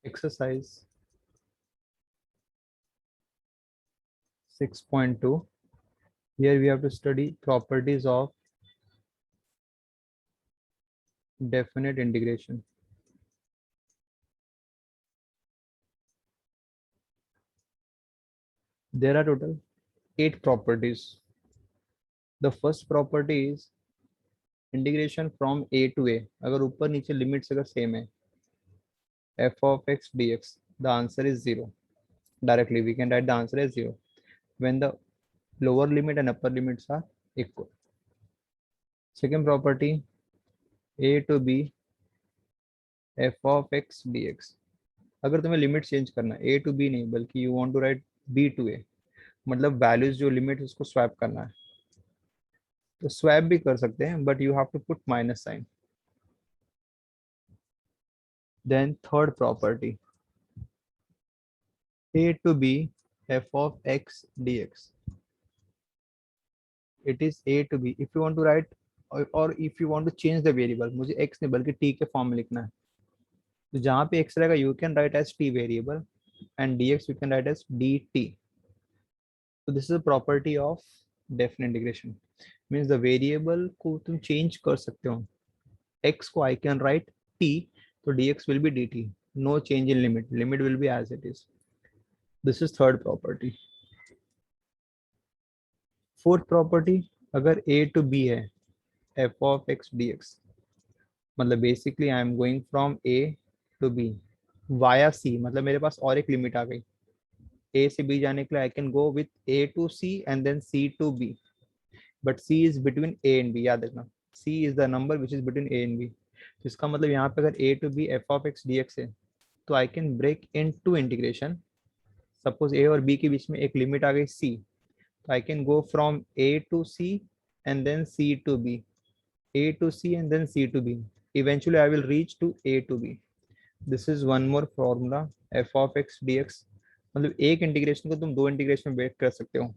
Exercise 6.2. Here we have to study properties of definite integration. There are total 8 properties. The first property is integration from a to a. अगर ऊपर नीचे limits अगर same है, f of x dx, the answer is 0. Directly we can write the answer as 0 when the lower limit and upper limits are equal. Second property, a to b f of x dx. अगर तुम्हें limit change करना है, a to b नहीं बल्कि you want to write b to a, मतलब values जो limit उसको swap करना है, तो स्वैप भी कर सकते हैं but you have to put minus sign. Then third property, a to b f of x dx. It is a to b. If you want to write or if you want to change the variable, मुझे x नहीं बल्कि t के form में लिखना है, तो जहाँ पे x रहेगा you can write as t variable and dx you can write as dt. So this is a property of definite integration. Means the variable को तुम change कर सकते हो. x को I can write t, so dx will be dt. No change in limit. Limit will be as it is. This is third property. Fourth property, अगर a to b है f of x dx, मतलब basically I am going from a to b via c, मतलब मेरे पास और एक limit आ गई. a से b जाने के लिए I can go with a to c and then c to b, but c is between a and b. याद रखना, c is the number which is between a and b. तो इसका मतलब यहाँ पे अगर a to b f of x dx है, तो I can break into integration. Suppose a और b के बीच में एक लिमिट आ गई c, तो I can go from a to c and then c to b, a to c and then c to b. Eventually I will reach to a to b. This is one more formula, f of x dx. मतलब एक integration को तुम दो integration में break कर सकते हो,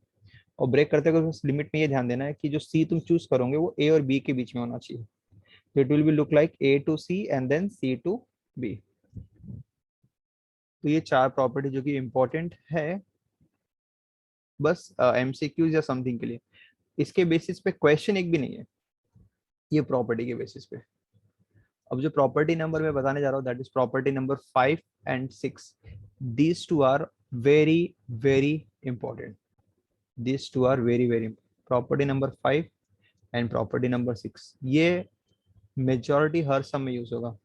और ब्रेक करते हुए उस लिमिट में ये ध्यान देना है कि जो c तुम चूज करोगे वो a और b के बीच में होना चाहिए. So it will be look like a to c and then c to b. तो ये चार प्रॉपर्टी जो कि इंपॉर्टेंट है बस एमसीक्यूज या समथिंग के लिए. इसके बेसिस पे क्वेश्चन एक भी नहीं है ये प्रॉपर्टी के बेसिस पे. अब जो प्रॉपर्टी नंबर मैं बताने जा रहा हूँ that is property number 5 and 6. These two are very very important. These two are very very important. Property number 5 and property number 6, ये मेजॉरिटी हर सम में यूज होगा.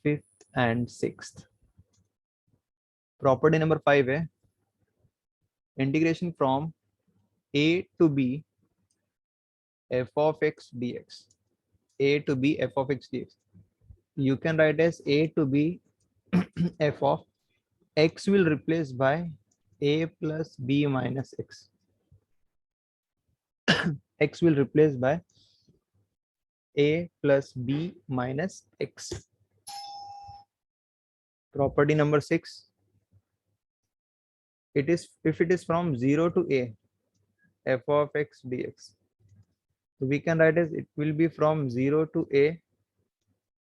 5th and 6th. Property number 5 है integration from a to b f of x dx. a to b f of x dx. You can write as a to b f of x will replace by a plus b minus x. x will replace by a plus b minus x. Property number 6, it is if it is from 0 to a f of x dx, so we can write as it will be from 0 to a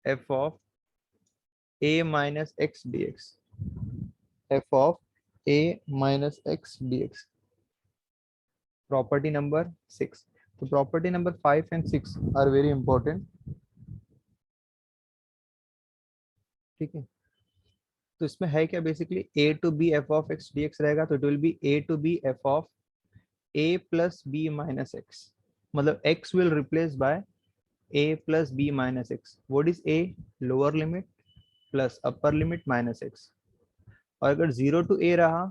f of a minus x dx. f of a minus x dx. Property number 6. So property number 5 and 6 are very important. ठीक है, तो इसमें है क्या basically a to b f of x dx रहेगा, तो it will B a to b f of a plus b minus x. मतलब x will replace by a plus b minus x. What is a? Lower limit plus upper limit minus x. और अगर 0 to a रहा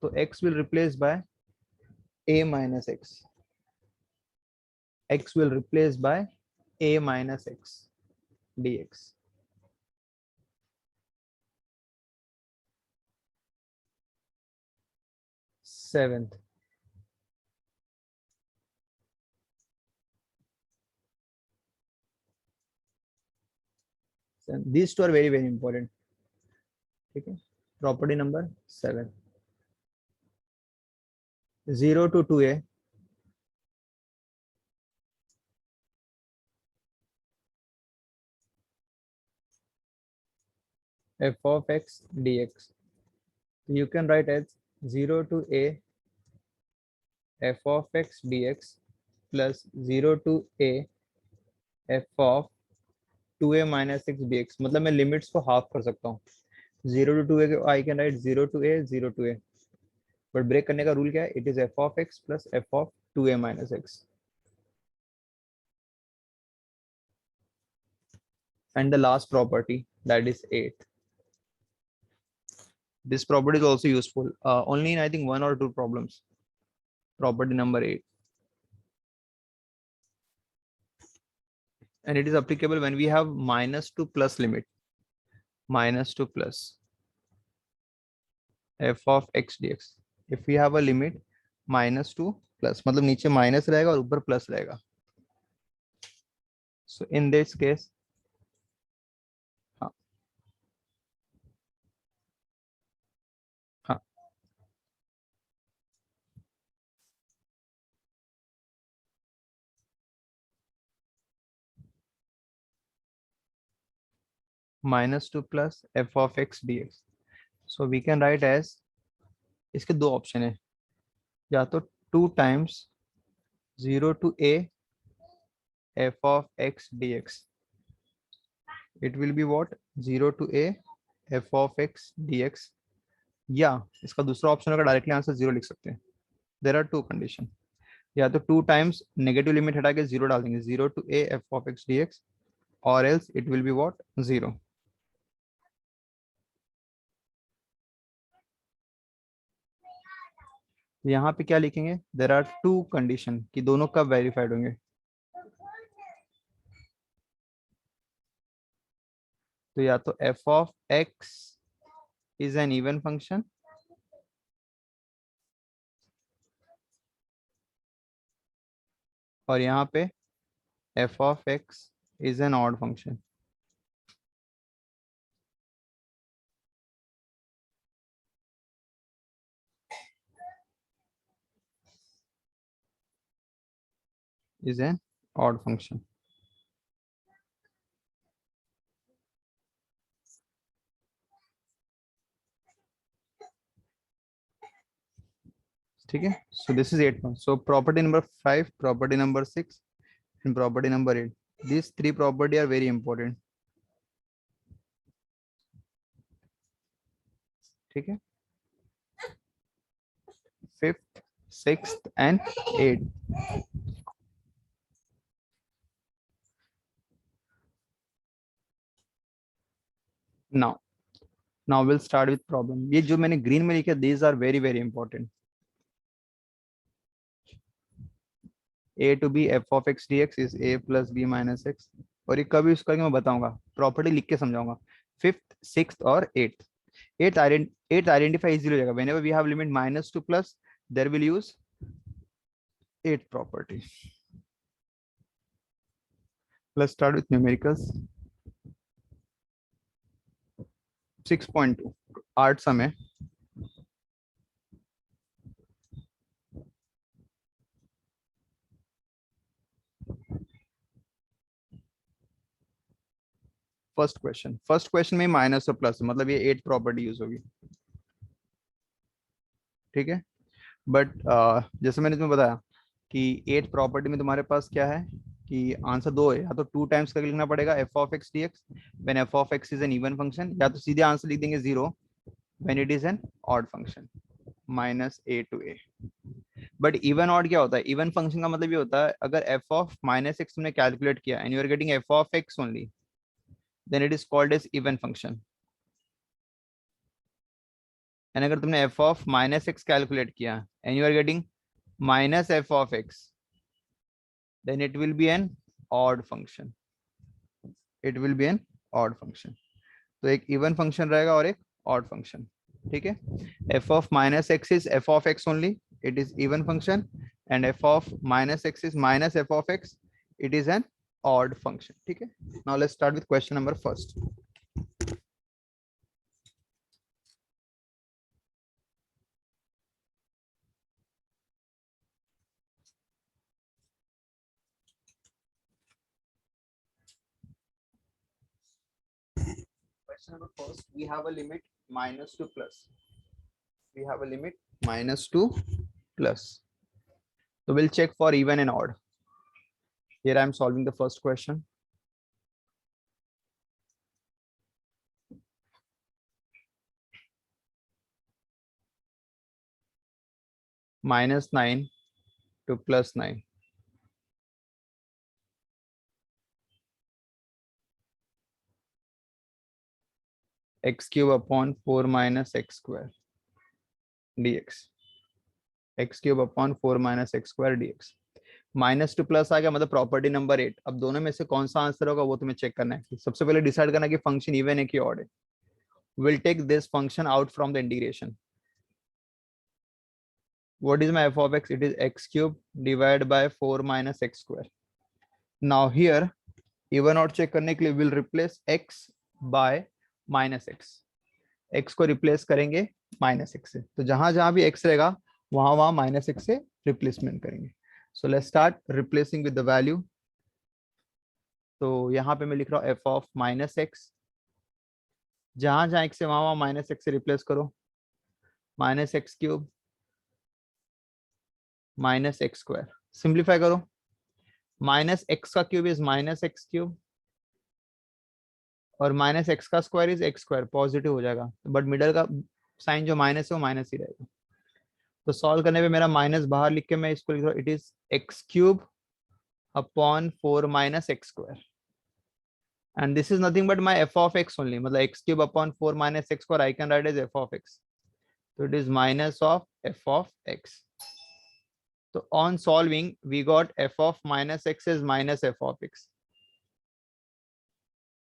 तो x will replace by a minus x. x will replace by a minus x dx. Seventh, these two are very very important. ठीक है, property number 7, 0 to 2a f of x dx. You can write as 0 to a f of x dx plus 0 to a f of 2a minus x dx. मतलब मैं limits को half कर सकता हूँ. 0 to 2a I can write 0 to a 0 to a. But break करने का rule क्या है? It is f of x plus f of 2a minus x. And the last property, that is 8. This property is also useful only in I think one or two problems. Property number 8. And it is applicable when we have minus to plus limit. Minus to plus f of x dx. If we have a limit minus to plus, मतलब नीचे minus रहेगा और ऊपर plus रहेगा. So in this case, हाँ हाँ minus to plus f of x dx. So we can write as, इसके दो ऑप्शन है, या तो 2 times 0 to a f of x dx. It will be what? 0 to a f of x dx. या इसका दूसरा ऑप्शन अगर directly answer 0 लिख सकते हैं. There are two condition. या तो 2 टाइम्स नेगेटिव लिमिट हटा के 0 डाल देंगे, 0 to a f of x dx, और else it will be what? 0. यहाँ पे क्या लिखेंगे? देर आर टू कंडीशन कि दोनों कब वेरीफाइड होंगे. तो या तो f of x is an even function, और यहाँ पे f of x is an odd function. Is an odd function. ठीक है. So this is 8 points. So property number 5, property number 6, and property number 8. These three property are very important. ठीक है. 5th, 6th and 8th. Now we'll start with problem. ये जो मैंने green में लिखा, these are very very important. a to b f of x dx is a plus b minus x. और ये कभी उसका मैं बताऊंगा, प्रॉपर्टी लिख के समझाऊंगा. 5th, 6th और 8th. 8th identify easily हो जाएगा. Whenever we have limit minus to plus, there will use 8th property. Let's start with numericals. 6.2 art सम है. फर्स्ट क्वेश्चन में माइनस और प्लस, मतलब ये 8th प्रॉपर्टी यूज होगी. ठीक है. बट जैसे मैंने तुम्हें बताया कि 8th प्रॉपर्टी में तुम्हारे पास क्या है कि आंसर दो है. या तो 2 टाइम्स करके लिखना पड़ेगा f of x dx when f of x is an even function, या तो सीधे आंसर लिख देंगे 0 when it is an odd function minus a to a. But even odd क्या होता है? इवन फंक्शन का मतलब ये होता है अगर f of minus x तुमने कैलकुलेट किया and you are getting f of x only, then it is called as even function. and अगर तुमने f of minus x calculate किया and you are getting minus f of x, then it will be an odd function. It will be an odd function. तो एक even function रहेगा और एक odd function. ठीक है. f of minus x is f of x only, it is even function, and f of minus x is minus f of x, it is an odd function. ठीक है. Now let's start with question number first. question number first, we have a limit minus to plus. We have a limit minus to plus. So we'll check for even and odd. Here I am solving the first question. -9 to +9. X cube upon 4 minus x square dx. X cube upon 4 minus x square dx. Minus two plus आ गया, मतलब property number 8. अब दोनों में से कौन सा answer होगा वो तुम्हें चेक करना है. सबसे पहले डिसाइड करना है कि फंक्शन इवन है कि ऑड है. Will take this function out from the integration. What is my f of x? It is x cube divided by 4 minus x square. Now here even odd check करने के लिए will replace x by minus x. x को replace करेंगे minus x से. तो जहां जहां भी x रहेगा वहां वहां minus x से replacement करेंगे. So let's start replacing with the value. तो यहाँ पे मैं लिख रहा हूँ f of minus x. जहां जहां x है वहां वहां minus x से replace करो. minus x cube minus x square. Simplify करो. माइनस एक्स का cube is minus x cube और माइनस एक्स का square is x square. Positive हो जाएगा, बट मिडल का साइन जो माइनस है वो माइनस ही रहेगा. तो सॉल्व करने पे मेरा माइनस बाहर लिख के मैं इसको लिख रहा हूँ. It is x cube upon 4 minus x square and this is nothing but my f of x only. मतलब x cube upon 4 minus x square I can write as f of x. तो it is minus of f of x. So on solving, we got f of minus x is minus f of x.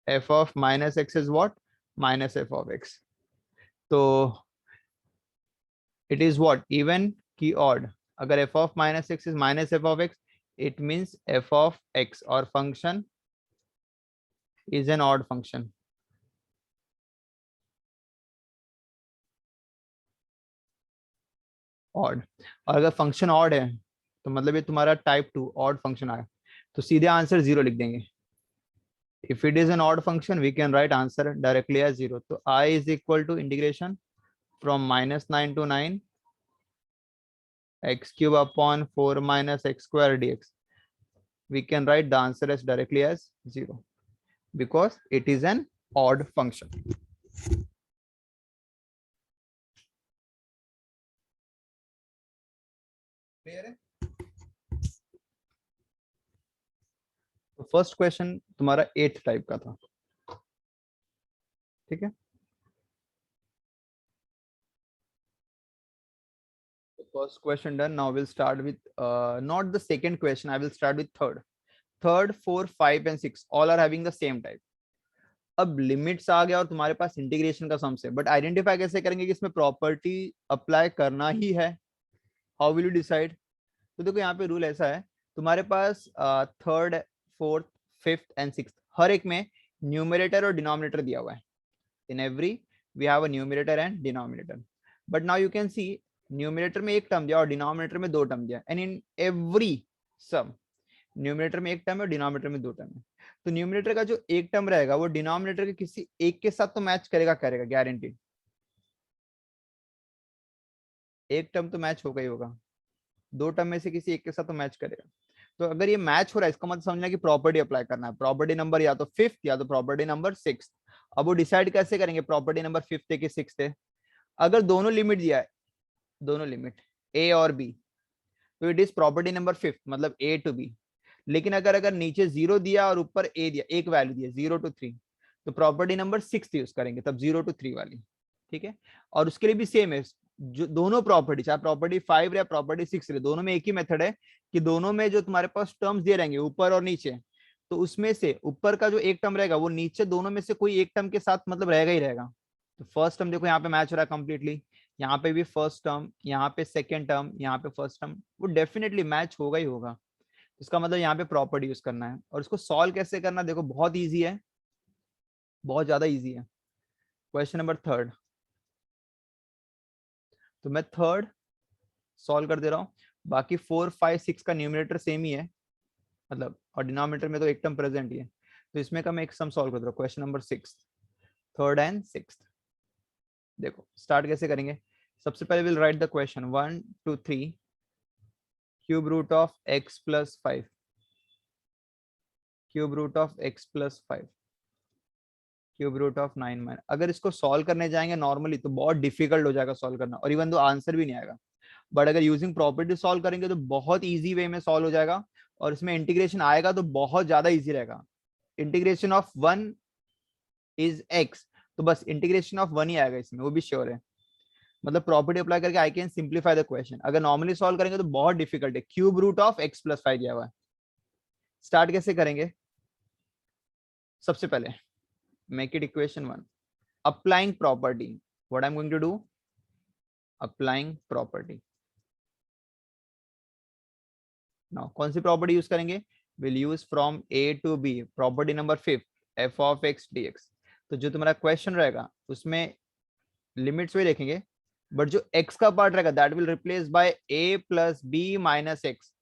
F of minus x is what? Minus f of x. So it is what? Even ki odd. अगर f of minus x is minus f of x, it means f of x or function is an odd function. Odd. और अगर function odd है तो मतलब ये तुम्हारा type 2 odd function आया, तो सीधे आंसर 0 लिख देंगे. If it is an odd function, we can write answer directly as 0. So I is equal to integration from -9 to 9 x cube upon 4 minus x square dx. We can write the answer as directly as 0 because it is an odd function. Clear है? तो first question तुम्हारा 8th type का था. ठीक है. First question done. Now we'll start with not the second question. I will start with third. Third, 4, 5 and 6 all are having the same type. अब limits आ गया और तुम्हारे पास इंटीग्रेशन का सम्स है, बट आइडेंटिफाई कैसे करेंगे कि इसमें प्रॉपर्टी अप्लाई करना ही है. How will you decide? तो देखो यहाँ पे रूल ऐसा है, तुम्हारे पास third, fourth, fifth and sixth हर एक में न्यूमरेटर और डिनोमिनेटर दिया हुआ है. In every we have a numerator and denominator. But now you can see numerator में एक टर्म दिया और डिनोमिनेटर में 2 टर्म दिया. And in every sum numerator में एक टर्म है और डिनोमिनेटर में 2 टर्म है. तो न्यूमरेटर का जो एक टर्म रहेगा वो डिनोमिनेटर के किसी एक के साथ तो मैच करेगा गारंटीड. एक टर्म तो मैच होगा ही होगा, 2 टर्म में से किसी एक के साथ तो मैच करेगा. तो अगर ये मैच हो रहा है इसका मतलब समझना कि प्रॉपर्टी अप्लाई करना है. प्रॉपर्टी नंबर या तो 5th या तो प्रॉपर्टी नंबर 6th. अब वो डिसाइड कैसे करेंगे प्रॉपर्टी नंबर 5th है कि 6th है? अगर दोनों लिमिट दिया है, दोनों लिमिट a और b, तो it is property number 5th, मतलब a to b. लेकिन अगर नीचे 0 दिया और ऊपर a दिया, एक वैल्यू दिया 0 to 3, तो प्रॉपर्टी नंबर 6th यूज करेंगे, तब 0 to 3 वाली. ठीक है. और उसके लिए भी सेम है, जो दोनों प्रॉपर्टी चाहे प्रॉपर्टी 5 या प्रॉपर्टी 6 रहे, दोनों में एक ही मेथड है कि दोनों में जो तुम्हारे पास टर्म्स दिए रहेंगे ऊपर और नीचे, तो उसमें से ऊपर का जो एक टर्म रहेगा वो नीचे दोनों में से कोई एक टर्म के साथ मतलब रहेगा ही रहेगा. तो फर्स्ट टर्म देखो यहाँ पे मैच हो रहा है कंप्लीटली, यहाँ पे भी फर्स्ट टर्म, यहाँ पे सेकेंड टर्म, यहाँ पे फर्स्ट टर्म, वो डेफिनेटली मैच होगा ही होगा. इसका मतलब यहाँ पे प्रॉपर्टी यूज करना है. और इसको सॉल्व कैसे करना, देखो बहुत ईजी है, बहुत ज्यादा ईजी है. क्वेश्चन नंबर थर्ड, तो मैं थर्ड सॉल्व कर दे रहा हूँ. बाकी 4, 5, 6 का न्यूमरेटर सेम ही है, मतलब और डिनोमिनेटर में तो एक टर्म प्रेजेंट ही है. तो इसमें का मैं एक सम सॉल्व कर दे रहा हूँ. Question number 6, third and sixth. देखो स्टार्ट कैसे करेंगे। सबसे पहले will write the question 1 2 3 cube root of x plus 5, cube root of x plus 5, cube root of 9 अगर इसको सॉल्व करने जाएंगे नॉर्मली तो बहुत डिफिकल्ट हो जाएगा सॉल्व करना, और इवन दो आंसर भी नहीं आएगा। बट अगर यूजिंग प्रॉपर्टी सॉल्व करेंगे तो बहुत इजी वे में सॉल्व हो जाएगा, और इसमें इंटीग्रेशन आएगा तो बहुत ज्यादा इजी रहेगा। इंटीग्रेशन ऑफ 1 इज एक्स, तो बस इंटीग्रेशन ऑफ 1 ही आएगा इसमें, वो भी श्योर है। मतलब प्रॉपर्टी अप्लाई करके I can simplify the question. अगर नॉर्मली सॉल्व करेंगे तो बहुत डिफिकल्ट है। Cube root of x plus 5 दिया हुआ है। स्टार्ट कैसे करेंगे। सबसे पहले make it equation 1, applying property. What I am going to do, applying property. Now कौन सी प्रॉपर्टी यूज करेंगे, will use from a to b, property number 5 f of x d x. तो जो तुम्हारा क्वेश्चन रहेगा उसमें लिमिट्स वही लिखेंगे, बट जो x का पार्ट रहेगा that will replace by a plus b minus x,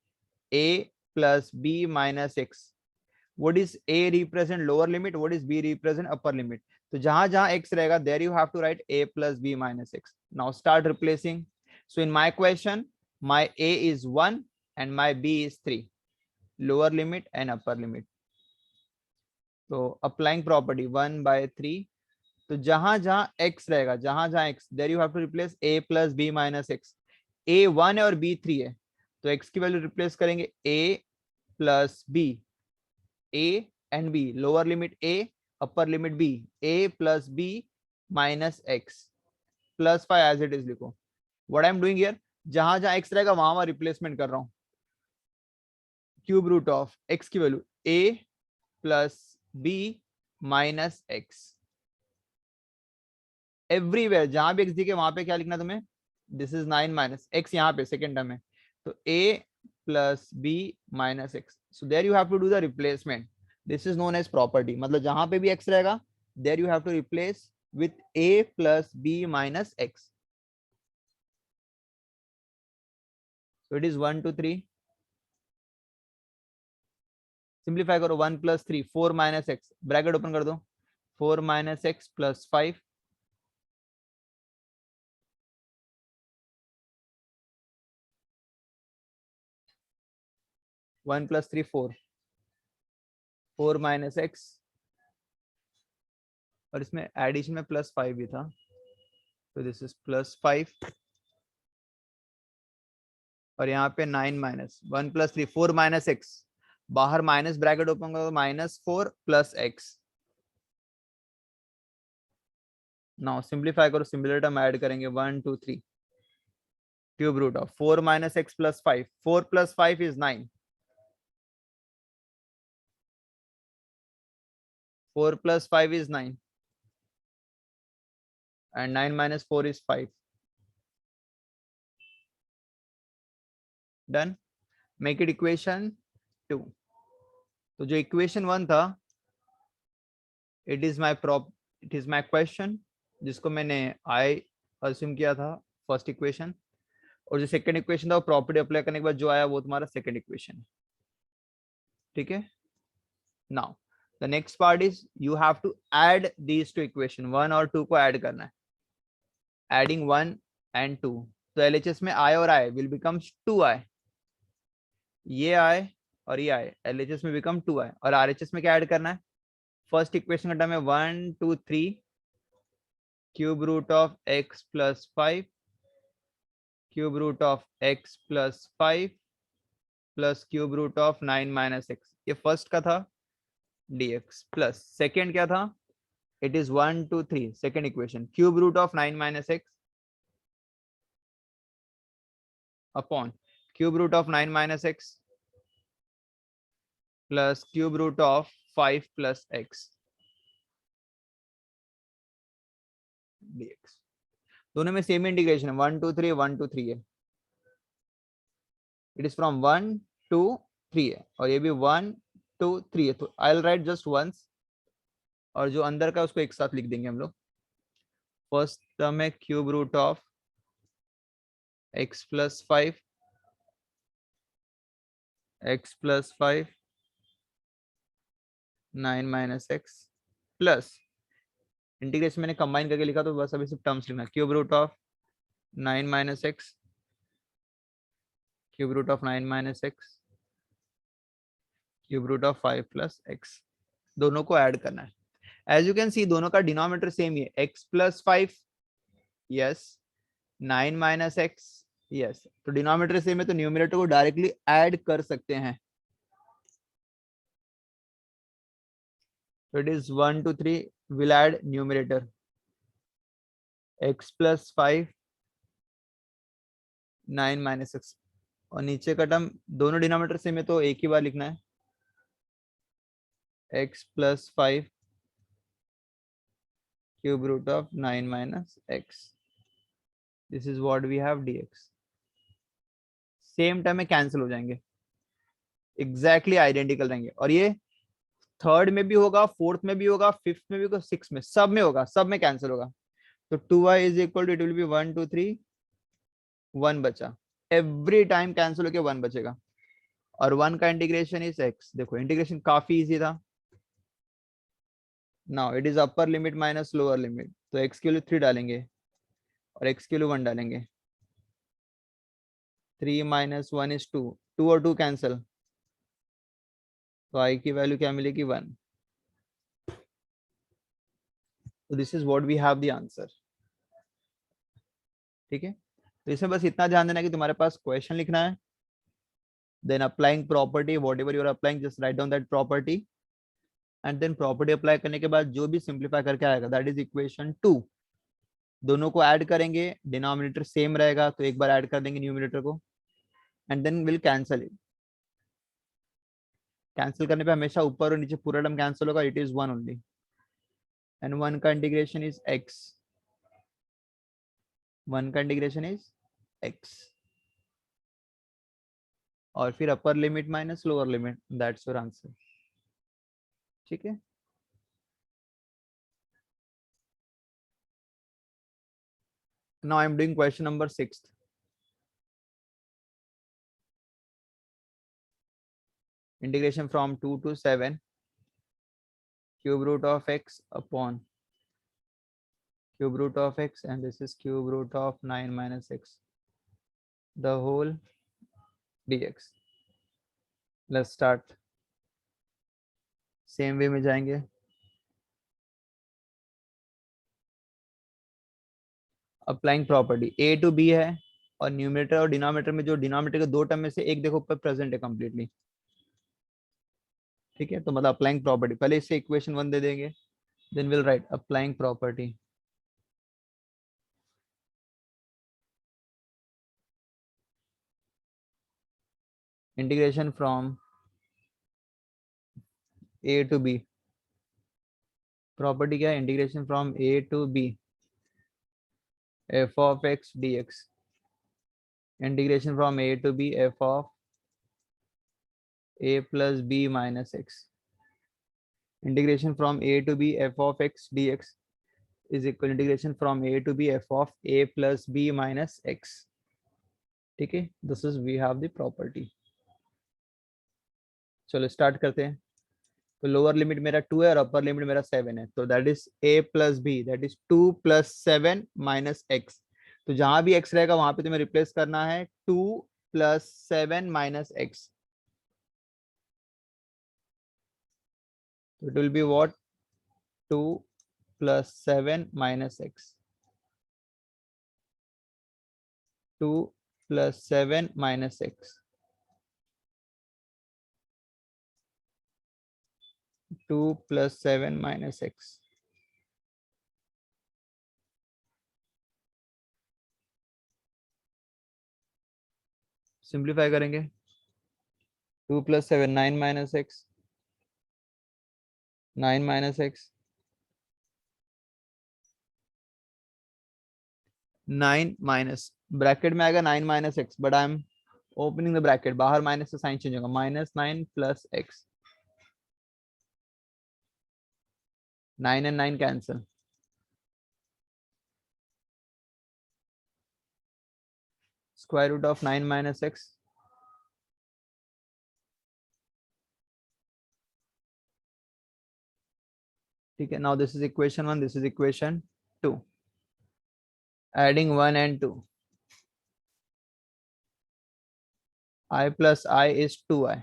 a plus b minus x. What is a represent lower limit, what is b represent upper limit. तो जहां जहां x रहेगा there you have to write a plus b minus x. Now start replacing. So in my question my a is 1 and my b is 3, lower limit and upper limit. तो applying property 1/3, तो जहां जहां x रहेगा, जहां जहां x there you have to replace a plus b minus x. a 1 है और b 3 है, तो x की वैल्यू रिप्लेस करेंगे a plus b, a and b, lower limit a upper limit b, a plus b minus x plus 5 as it is लिखो। What I am doing here, जहां जहां x रहेगा वहां वहां रिप्लेसमेंट कर रहा हूं। क्यूब रूट ऑफ x की value a plus b minus x. Everywhere जहां भी x दिखे वहां पे क्या लिखना तुम्हें, दिस इज 9 माइनस एक्स, यहाँ पे सेकेंड टर्म है तो a plus b minus x. So there you have to do the replacement, this is known as property. मतलब जहां पे भी x रहेगा there you have to replace with a plus b minus x. So it is 1 2 3, simplify करो 1 plus 3 4 minus x, bracket open कर दो, 4 minus x plus 5, 1 plus 3 4, 4 minus x, और इसमें एडिशन में प्लस 5 भी था, तो दिस इज प्लस 5, और यहाँ पे 9 माइनस 1 प्लस 3 4 माइनस एक्स, बाहर माइनस ब्रैकेट ओपन करो minus 4 plus x. Now simplify करो, सिंपल टर्म ऐड करेंगे 1 2 3, cube root of 4 minus x plus 5, 4 plus 5 is 9, 4 plus 5 is 9 and 9 minus 4 is 5. Done. Make it equation 2. तो जो equation 1 था it is my question, जिसको मैंने I assume किया था first equation, और जो सेकंड इक्वेशन था वो प्रॉपर्टी अप्लाई करने के बाद जो आया वो तुम्हारा सेकंड इक्वेशन है। ठीक है। Now the next part is you have to add these two equation, 1 और 2 को ऐड करना है। एडिंग 1 and 2, तो एलएचएस में आई और आई विल बिकम्स 2i, ये आए और ये आए, एलएचएस में बिकम 2i, और आरएचएस में क्या ऐड करना है, फर्स्ट इक्वेशन का टर्म है 1 2 3 cube root of x plus 5, cube root of x plus 5 plus cube root of 9 minus x, ये फर्स्ट का था dx, प्लस सेकेंड क्या था, it is 1 2 3 second equation, cube root of 9 minus x upon cube root of 9 minus x plus cube root of 5 plus x dx। दोनों में same integration है, 1 2 3 1 2 3 है, it is from 1 2 3 है, और ये भी 1 2 3 है, तो I will write just once, और जो अंदर का उसको एक साथ लिख देंगे हम लोग। फर्स्ट टर्म है cube root of x plus 5, x plus 5 9 minus x plus integration मैंने कंबाइन करके लिखा तो बस अभी सिर्फ टर्म्स लिखना, cube root of 9 minus x, cube root of 9 minus x, cube root of 5 plus x, दोनों को ऐड करना है। एज यू कैन सी दोनों का डिनोमिनेटर सेम ही है, x plus 5, yes, 9 minus x, yes, तो डिनोमिनेटर सेम है तो न्यूमरेटर को डायरेक्टली ऐड कर सकते हैं। So it is 1 to 3 will add numerator x plus 5 9 minus x, और नीचे का टर्म दोनों डिनोमिनेटर सेम है तो एक ही बार लिखना है, x plus 5 cube root of 9 minus x, this is what we have dx। Same term में कैंसिल हो जाएंगे, एग्जैक्टली आइडेंटिकल रहेंगे, और ये थर्ड में भी होगा, फोर्थ में भी होगा, फिफ्थ में भी होगा, सिक्स में, सब में होगा, सब में कैंसिल होगा। तो 2y is equal to, it will be 1 2 3, 1 बचा, एवरी टाइम कैंसिल होके 1 बचेगा, और 1 का इंटीग्रेशन इज x। देखो इंटीग्रेशन काफी इजी था। Now it is upper limit minus lower limit, तो x के लिए 3 डालेंगे और x के लिए 1 डालेंगे, 3 माइनस 1 इज 2, 2 और 2 कैंसिल, तो i की वैल्यू क्या मिलेगी, 1। तो this is what we have the answer. ठीक है, तो इसमें बस इतना ध्यान देना कि तुम्हारे पास क्वेश्चन लिखना है, then applying property, whatever you are applying just write down that property, and then property apply करने के बाद जो भी सिंप्लीफाई करके आएगा दैट इज इक्वेशन 2, दोनों को ऐड करेंगे, डिनोमिनेटर सेम रहेगा तो एक बार ऐड कर देंगे न्यूमरेटर को, and then will cancel it. Cancel करने पे हमेशा ऊपर और नीचे पूरा टर्म कैंसिल होगा, इट इज 1 ओनली, एंड 1 का इंटीग्रेशन इज x, 1 का इंटीग्रेशन इज x, और फिर अपर limit minus lower limit, that's your answer. ठीक है, now I am doing question number 6। integration from 2 to 7 cube root of x upon cube root of x, and this is cube root of 9 minus x, the whole dx। let's start, same way में जाएंगे। Applying property, a to b है, और numerator और denominator में जो denominator के दो term में से एक देखो ऊपर प्रेजेंट है कंप्लीटली। ठीक है, तो मतलब अप्लाइंग प्रॉपर्टी, पहले इसे इक्वेशन 1 दे देंगे, then will write applying property, integration from a to b, property क्या है, integration from a to b f of x dx, integration from a to b f of a plus b minus x, integration from a to b f of x dx is equal to integration from a to b f of a plus b minus x। ठीक है, this is we have the property. चलो start करते हैं। तो lower limit मेरा 2 है और upper limit मेरा 7 है, तो that is a plus b, that is 2 plus 7 minus x. तो जहां भी x रहेगा वहां पे तुम्हें रिप्लेस करना है 2 प्लस 7 माइनस एक्स, तो it will be what, 2 plus 7 minus x, 2 plus 7 minus x, 2 plus 7 minus x। Simplify करेंगे, 2 plus 7 9 minus x, 9 minus x, 9 minus bracket में आएगा 9 minus x, but I am opening the bracket, बाहर minus से sign change होगा, minus 9 plus x, 9 and 9 cancel, square root of 9 minus x, ठीक है, now this is equation 1, this is equation 2, adding 1 and 2, I plus I is 2i,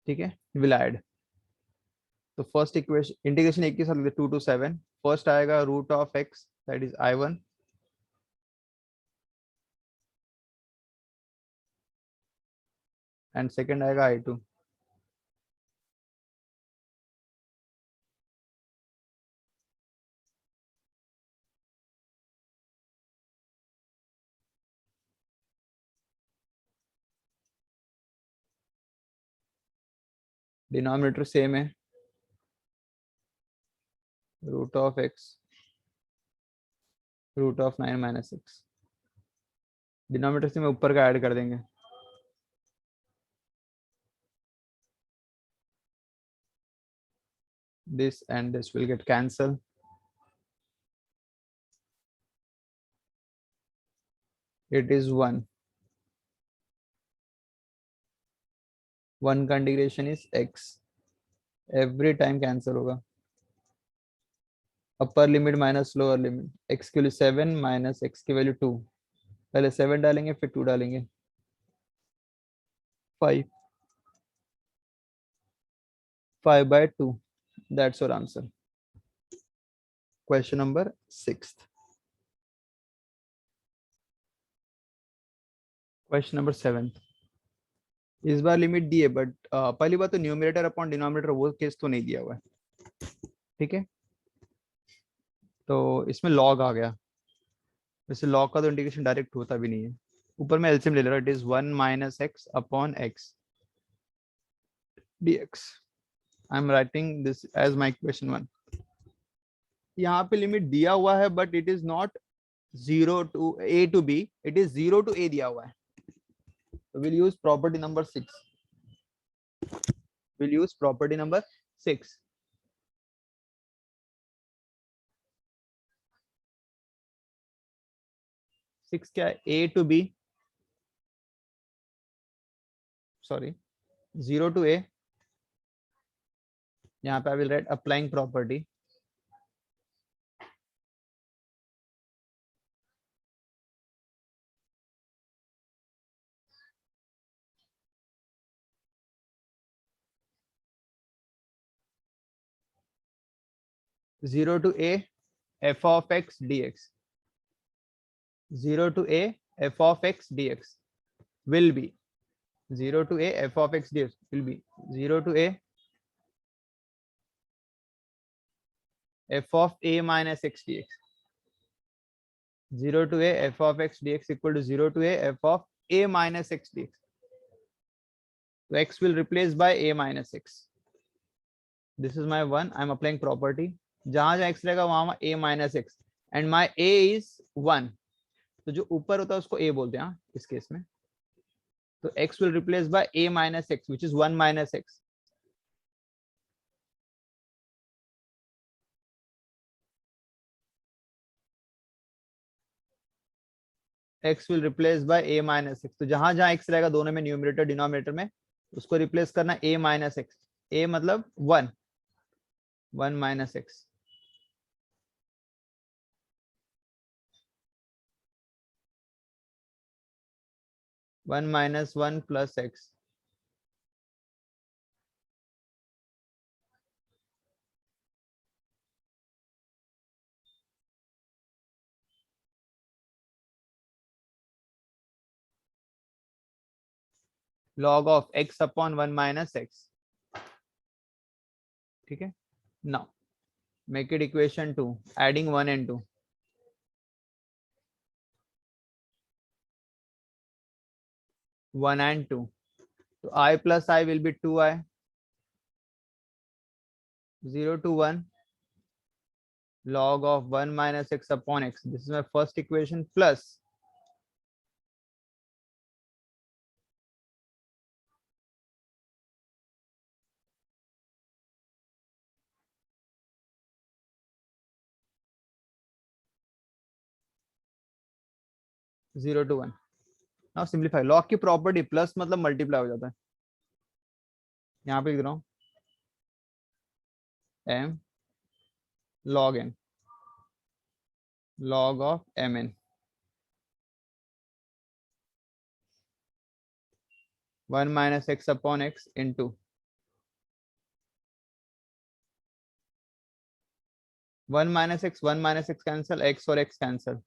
ठीक है, will add. तो first equation integration एक के साथ लिखते 2 to 7, फर्स्ट आएगा root of x that is I1 and second आएगा I2। डिनोमिनेटर सेम है, root of x root of 9 minus 6, denominator से मैं ऊपर का ऐड कर देंगे। This and this will get cancelled. It is 1. One condition is x. Every time cancel होगा। अपर limit minus lower limit, x की value 7 minus x की value 2, पहले 7 डालेंगे फिर 2 डालेंगे, 5 5/2, that's our answer। Question number 6। Question number 7। इस बार limit दी है but पहली बात तो न्यूमरेटर अपॉन डिनोमिनेटर वो केस तो नहीं दिया हुआ है, ठीक है, तो इसमें लॉग आ गया, वैसे लॉग का तो इंटीग्रेशन डायरेक्ट होता भी नहीं है, ऊपर में एलसीएम ले ले रहा, it is 1 minus x upon x dx। I am writing this as my equation 1। यहाँ पे लिमिट दिया हुआ है but it is not 0 to a to b, it is 0 to a दिया हुआ है, so we'll use property number 6, we'll use property number 6। Six क्या है, a to b, sorry 0 to a, यहाँ पे I will write applying property, zero to a f of x dx, 0 to a f of x dx will be 0 to a f of x dx will be 0 to a f of a minus x dx, 0 to a f of x dx equal to 0 to a f of a minus x dx, so x will replace by a minus x, this is my 1, I am applying property, जहां जहां x रहेगा वहां a minus x and my a is 1, तो जो ऊपर होता है उसको a बोलते हैं इस केस में, तो x will replace by a minus x which is 1 minus x, x will replace by a minus x, तो जहां जहां x रहेगा दोनों में न्यूमरेटर डिनोमिनेटर में उसको रिप्लेस करना a minus x, a मतलब 1 minus x, one minus 1 plus x, log of x upon 1 minus x, ठीक है, now make it equation 2, adding 1 and 2, 1 and 2, so I plus I will be 2i, 0 to 1 log of 1 minus x upon x, this is my first equation, plus 0 to 1, now simplify, log की property plus मतलब multiply हो जाता है, यहाँ पे लिख रहा हूँ m log n, log of mn, 1 minus x upon x into 1 minus x, 1 minus x cancel, x और x cancel,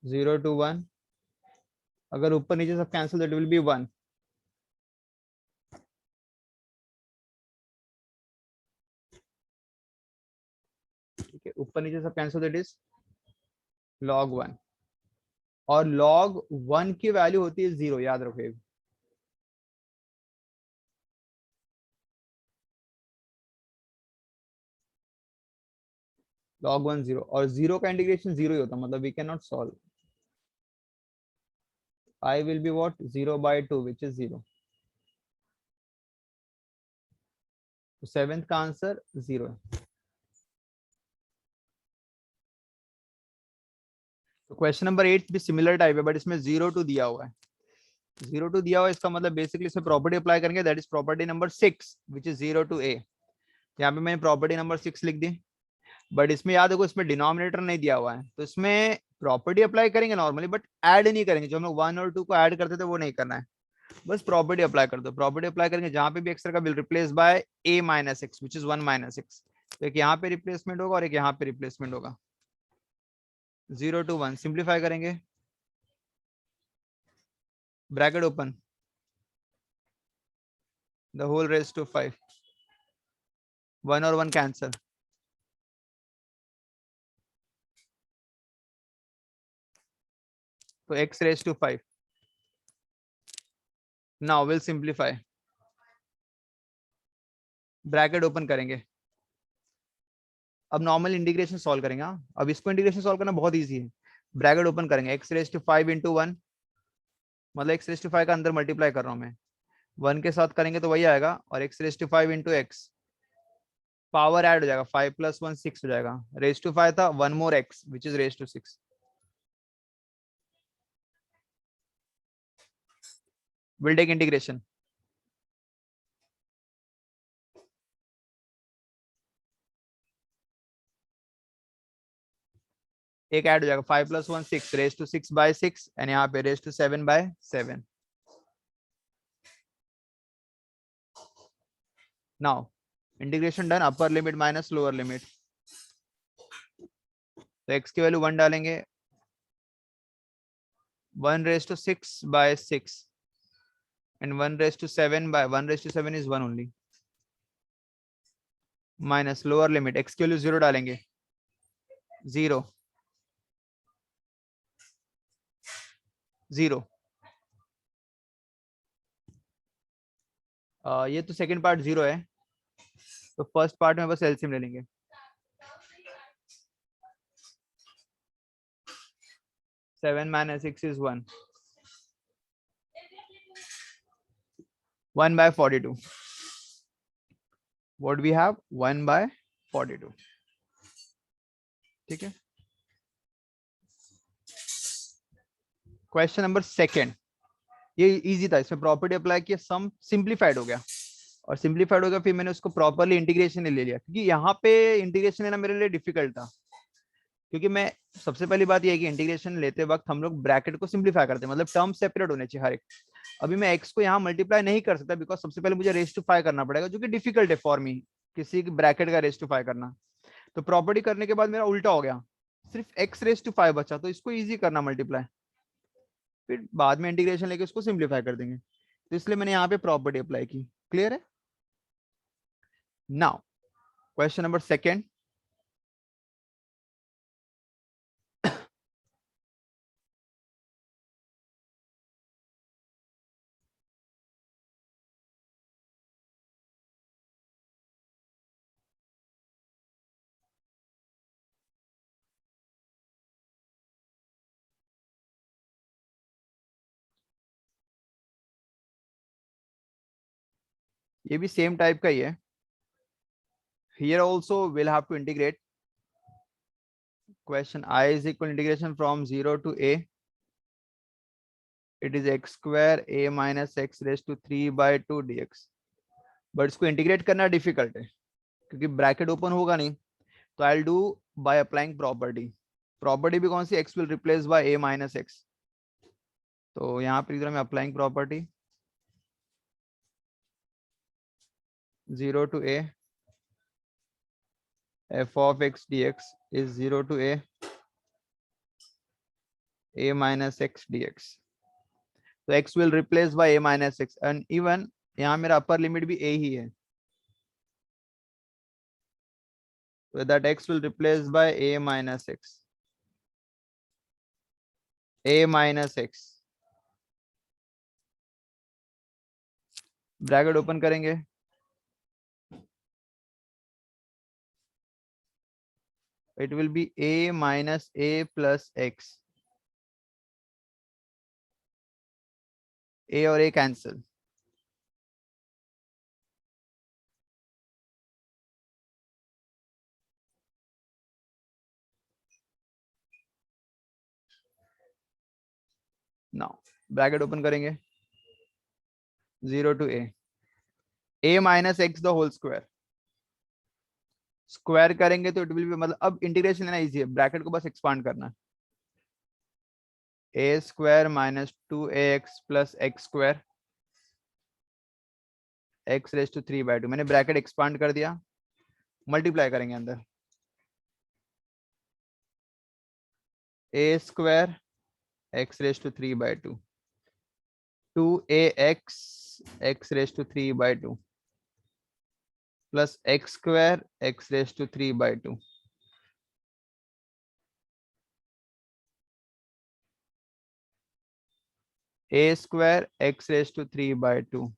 0 to 1, अगर ऊपर नीचे सब कैंसिल दैट विल बी 1, ठीक है, ऊपर नीचे सब कैंसिल दैट इज log 1, और log 1 की वैल्यू होती है 0, याद रखिएगा। log 1 0, और 0 का इंटीग्रेशन 0 ही होता, मतलब we can not solve. I will be what, 0 by 2 which is 0, तो सेवेंथ का आंसर 0 है। तो क्वेश्चन नंबर 8 भी सिमिलर टाइप है, बट इसमें 0 2 दिया हुआ है। 0 2 दिया हुआ है, इसका मतलब बेसिकली इसमें प्रॉपर्टी अप्लाई करेंगे, that is property number 6 which is 0 to a। यहाँ पे मैंने प्रॉपर्टी नंबर 6 लिख दी, बट इसमें याद रखो इसमें डिनोमिनेटर नहीं दिया हुआ है, तो इसमें प्रॉपर्टी अप्लाई करेंगे नॉर्मली, बट ऐड नहीं करेंगे। जो हम लोग 1 और 2 को ऐड करते थे वो नहीं करना है, बस प्रॉपर्टी अप्लाई कर दो। प्रॉपर्टी अप्लाई करेंगे जहां पे भी एक्स का will replace by a minus x which is 1 minus x, तो एक यहाँ पे रिप्लेसमेंट होगा और एक यहाँ पे रिप्लेसमेंट होगा। 0 to 1 सिंप्लीफाई करेंगे, bracket open, the whole raise to 5, 1 और 1 कैंसल, तो x raise to 5। Now will simplify, bracket open करेंगे, अब नॉर्मल इंटीग्रेशन सॉल्व करेंगे। हाँ, अब इसको इंटीग्रेशन सॉल्व करना बहुत इजी है। ब्रैकेट ओपन करेंगे, x रेज टू 5 इंटू 1, मतलब x रेज टू 5 का अंदर मल्टीप्लाई कर रहा हूं मैं, 1 के साथ करेंगे तो वही आएगा, और x raise to 5 into x, power add हो जाएगा, 5 + 1 6 हो जाएगा, रेज टू 5 था, 1 more x which is raise to 6। Will take integration, एक ऐड हो जाएगा, 5 + 1 6, रेज टू 6 by 6, एंड यहाँ पे raise to 7 by 7। Now integration done, upper limit minus lower limit, तो x की वैल्यू 1 डालेंगे, 1 raised to 6 by 6 and 1 raised to 7 by 1 raised to 7 is 1 only, minus lower limit, x की value 0 डालेंगे, 0 0। ये तो second part 0 है, तो first part में बस एलसीएम ले लेंगे, 7 minus 6 is 1, 1 by 42, what we have 1 by 42, ठीक है। क्वेश्चन नंबर सेकंड, ये इजी था, इसमें प्रॉपर्टी अप्लाई किया, सम सिंप्लीफाइड हो गया, और सिंप्लीफाइड हो गया, फिर मैंने उसको प्रॉपर्ली इंटीग्रेशन ले लिया, क्योंकि यहाँ पे इंटीग्रेशन लेना मेरे लिए डिफिकल्ट था, क्योंकि मैं, सबसे पहली बात यह है कि इंटीग्रेशन लेते वक्त हम लोग ब्रैकेट को सिंप्लीफाई करते हैं, मतलब टर्म सेपरेट होने चाहिए हर एक। अभी मैं एक्स को यहाँ मल्टीप्लाई नहीं कर सकता, बिकॉज सबसे पहले मुझे रेज टू 5 करना पड़ेगा, जो कि डिफिकल्ट है फॉर मी, किसी ब्रैकेट का रेज टू 5 करना। तो प्रॉपर्टी करने के बाद मेरा उल्टा हो गया, सिर्फ एक्स रेज टू 5 बचा, तो इसको ईजी करना मल्टीप्लाई, फिर बाद में इंटीग्रेशन लेके उसको सिंप्लीफाई कर देंगे, तो इसलिए मैंने यहाँ पे प्रॉपर्टी अप्लाई की। क्लियर है? नाउ क्वेश्चन नंबर सेकेंड, ये भी सेम टाइप का ही है। Here also we'll have to integrate. Question I is equal integration from 0 to a it is x square a minus x raise to 3/2 dx। But इसको integrate करना difficult है क्योंकि bracket open होगा नहीं। तो I will do by applying property. Property भी कौन सी, x will replace by a minus x. तो यहाँ पर इधर मैं applying property 0 to a f of x dx is 0 to a minus x dx। तो x will replace by a minus x and even यहाँ मेरा अपर लिमिट भी a ही है, so that x will replace by a minus x, a minus x। Bracket open करेंगे, it will be a minus a plus x, a और a कैंसिल। Now bracket open करेंगे 0 to a minus x the whole square. Square करेंगे तो it will B, मतलब अब integration लेना easy है, ब्रैकेट को बस एक्सपांड करना है। A square minus 2ax plus x square x raise to 3/2। मैंने ब्रैकेट एक्सपांड कर दिया, मल्टीप्लाई करेंगे अंदर a square x raise to 3/2 2ax x raise to 3/2 plus x square x raise to 3/2 a square x raise to 3/2।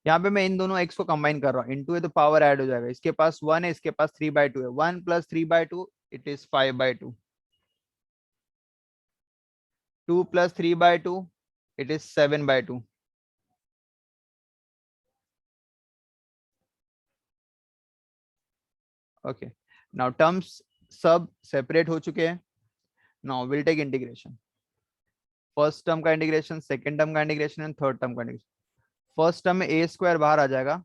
यहाँ पे मैं इन दोनों x को कंबाइन कर रहा हूँ, इनटू है तो पावर ऐड हो जाएगा। इसके पास 1 है, इसके पास 3/2 है, 1 plus 3/2 it is 5/2, 2 plus 3/2 it is 7/2। Okay, now terms सब सेपरेट हो चुके हैं। Now will take integration, first term का इंटीग्रेशन, सेकंड टर्म का इंटीग्रेशन एंड थर्ड टर्म का इंटीग्रेशन। फर्स्ट टर्म में ए स्क्वायर बाहर आ जाएगा,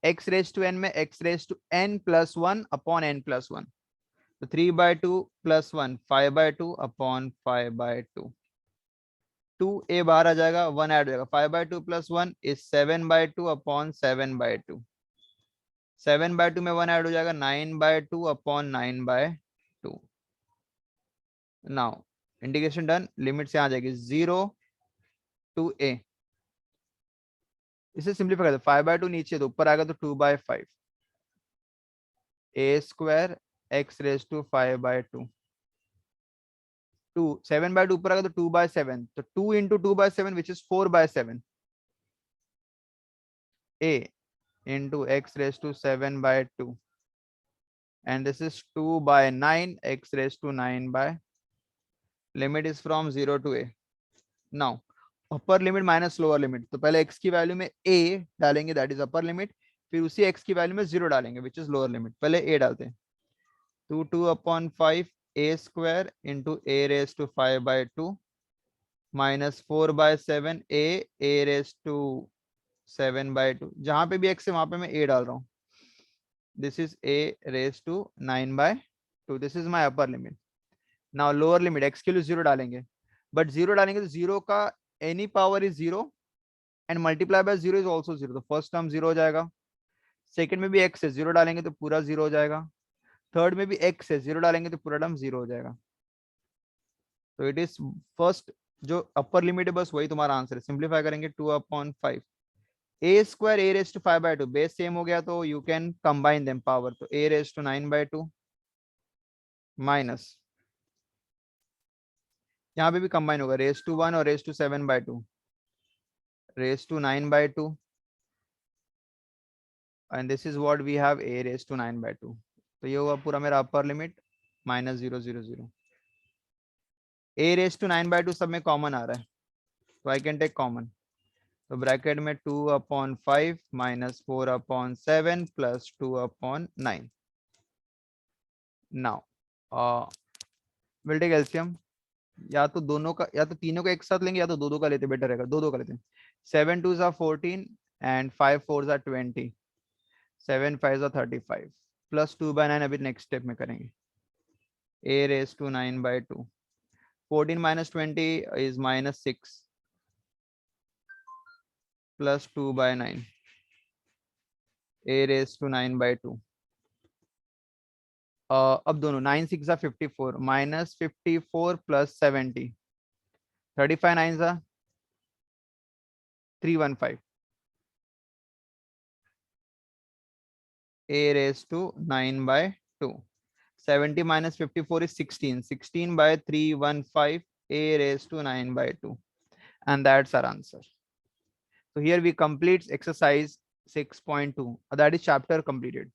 एक्स रेज टू एन में x raise to n plus 1 upon n plus 1, तो 3/2 प्लस 1 5/2 अपॉन 5/2। 2a बाहर आ जाएगा, 1 ऐड हो जाएगा, 5/2 प्लस 1 इज 7/2 अपॉन 7/2। 7/2 में 1 ऐड हो जाएगा, 9/2 upon 9/2। Now integration done, limit से आ जाएगी 0 to a। इसे सिंप्लीफाई कर दो, 5/2 नीचे तो ऊपर आएगा तो 2/5 a square x raise to 5/2। 2 7/2 ऊपर आएगा तो 2/7, तो 2 into 2/7 which is 4/7 a into x raised to 7/2 and this is 2/9 x raised to 9/, limit is from 0 to a। now upper limit minus lower limit, तो पहले x की value में a डालेंगे that is upper limit, फिर उसी x की value में 0 डालेंगे विच इज लोअर लिमिट। पहले a डालते हैं, 2/5 a square into a raise to 5/2 minus 4/7 a raise to 7/2। जहां पे भी x है वहां पे मैं a डाल रहा हूँ। This is a raised to 9/2, this is my upper limit। now lower limit, x के लिए 0 डालेंगे, बट 0 डालेंगे तो 0 का any power is 0 and multiply by 0 is also 0, तो फर्स्ट टर्म 0 हो जाएगा। सेकंड में भी x है, 0 डालेंगे तो पूरा 0 हो जाएगा। थर्ड में भी x है, 0 डालेंगे तो पूरा टर्म 0 हो जाएगा। तो इट इज फर्स्ट जो अपर लिमिट है बस वही तुम्हारा आंसर है। सिंप्लीफाई करेंगे 2/5 a square a raise to 5/2, base same हो गया तो you can combine them power, तो ए रेज टू 9/2 माइनस, यहाँ पे भी कंबाइन होगा, रेज टू 1 और raise to 7/2 raise to 9/2 and this is what we have, a raise to 9/2। तो ये हुआ पूरा मेरा upper limit minus 0 0 0। a raise to 9/2 सब में कॉमन आ रहा है तो आई कैन टेक कॉमन, तो ब्रैकेट में 2/5 minus 4/7 plus 2/9। Now will take LCM, या तो दोनों का, या तो तीनों का एक साथ लेंगे, या तो दो दो का लेते, बेटर रहेगा, दो दो का लेते हैं। 7 2s are 14 and 5 4s are 20, 7 5s are 35 plus 2/9 अभी नेक्स्ट स्टेप में करेंगे। a raised to 9 by 2, 14 minus 20 is -6 plus 2/9, a raised to 9 by 2। अब दोनों 9 6 are 54 minus 54 plus 70, 35 9s are 315, a raised to 9 by 2। 70 minus 54 is 16, 16 by 315, a raised to 9 by 2, and that's our answer. So here we complete exercise 6.2, that is chapter completed.